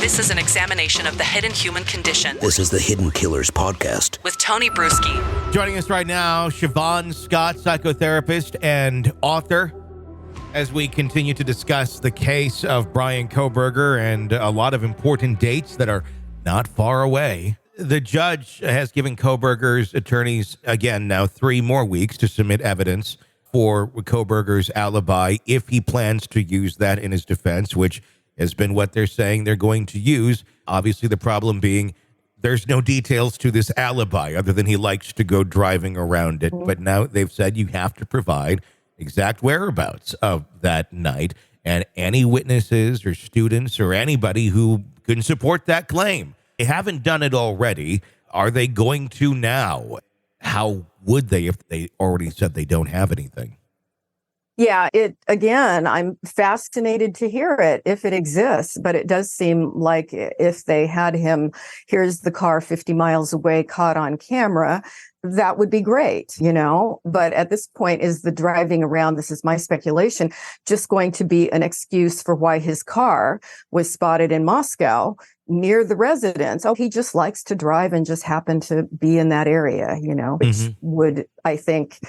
This is an examination of the hidden human condition. This is the Hidden Killers Podcast. With Tony Brueski. Joining us right now, Shavaun Scott, psychotherapist and author, as we continue to discuss the case of Bryan Kohberger and a lot of important dates that are not far away. The judge has given Kohberger's attorneys, again, now 3 more weeks to submit evidence for Kohberger's alibi if he plans to use that in his defense, which has been what they're saying they're going to use. Obviously, the problem being there's no details to this alibi other than he likes to go driving around it. But now they've said you have to provide exact whereabouts of that night and any witnesses or students or anybody who can support that claim. They haven't done it already. Are they going to now? How would they if they already said they don't have anything? Yeah, again, I'm fascinated to hear it if it exists, but it does seem like if they had him, here's the car 50 miles away, caught on camera, that would be great, But at this point, is the driving around, this is my speculation, just going to be an excuse for why his car was spotted in Moscow near the residence? Oh, he just likes to drive and just happened to be in that area, which would, I think,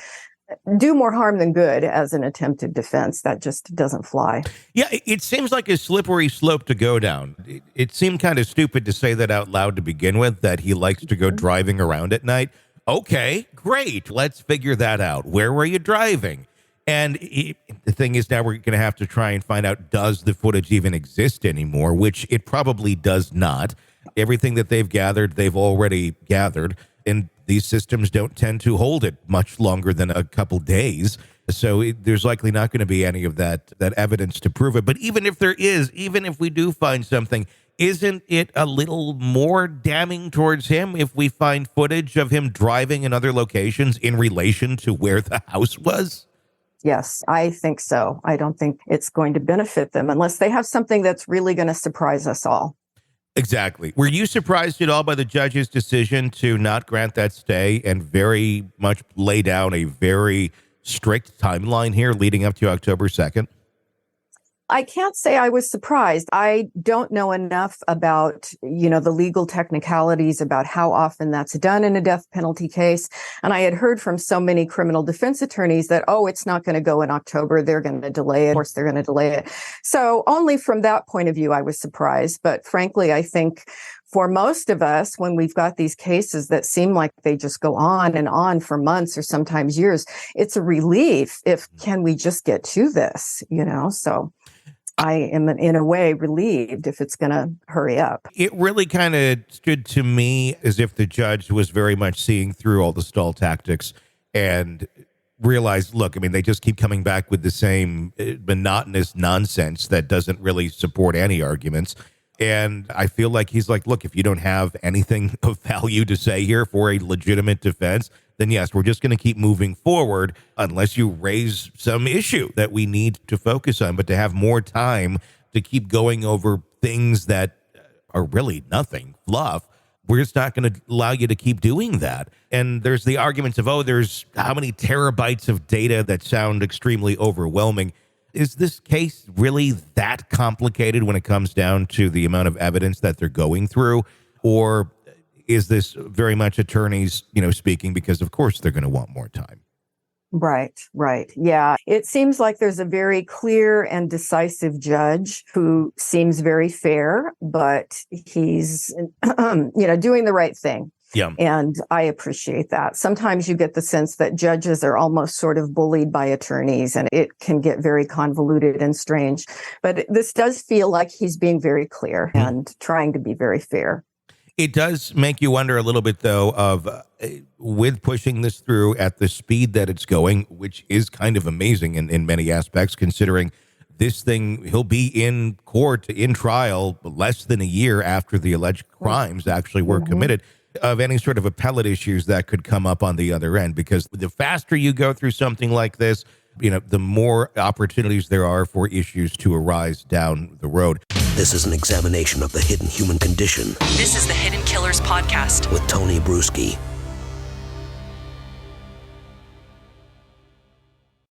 do more harm than good as an attempted defense. That just doesn't fly. Yeah, it seems like a slippery slope to go down. It seemed kind of stupid to say that out loud to begin with, that he likes to go driving around at night. Okay, great. Let's figure that out. Where were you driving? And the thing is, now we're going to have to try and find out, does the footage even exist anymore, which it probably does not. Everything that they've gathered, they've already gathered. And these systems don't tend to hold it much longer than a couple days. So there's likely not going to be any of that evidence to prove it. But even if there is, even if we do find something, isn't it a little more damning towards him if we find footage of him driving in other locations in relation to where the house was? Yes, I think so. I don't think it's going to benefit them unless they have something that's really going to surprise us all. Exactly. Were you surprised at all by the judge's decision to not grant that stay and very much lay down a very strict timeline here leading up to October 2nd? I can't say I was surprised. I don't know enough about, the legal technicalities about how often that's done in a death penalty case. And I had heard from so many criminal defense attorneys that, it's not going to go in October. They're going to delay it. Of course, they're going to delay it. So only from that point of view, I was surprised. But frankly, I think for most of us, when we've got these cases that seem like they just go on and on for months or sometimes years, it's a relief can we just get to this, So I am, in a way, relieved if it's going to hurry up. It really kind of stood to me as if the judge was very much seeing through all the stall tactics and realized, look, they just keep coming back with the same monotonous nonsense that doesn't really support any arguments. And I feel like he's like, look, if you don't have anything of value to say here for a legitimate defense, then yes, we're just going to keep moving forward unless you raise some issue that we need to focus on. But to have more time to keep going over things that are really nothing, fluff, we're just not going to allow you to keep doing that. And there's the arguments of, there's how many terabytes of data that sound extremely overwhelming. Is this case really that complicated when it comes down to the amount of evidence that they're going through? Or is this very much attorneys, speaking because, of course, they're going to want more time? Right. Yeah. It seems like there's a very clear and decisive judge who seems very fair, but he's, doing the right thing. Yeah. And I appreciate that. Sometimes you get the sense that judges are almost sort of bullied by attorneys, and it can get very convoluted and strange. But this does feel like he's being very clear and trying to be very fair. It does make you wonder a little bit, though, of with pushing this through at the speed that it's going, which is kind of amazing in many aspects, considering this thing, he'll be in court, in trial, less than a year after the alleged crimes actually were committed, of any sort of appellate issues that could come up on the other end. Because the faster you go through something like this, the more opportunities there are for issues to arise down the road. This is an examination of the hidden human condition. This is the Hidden Killers Podcast. With Tony Brueski.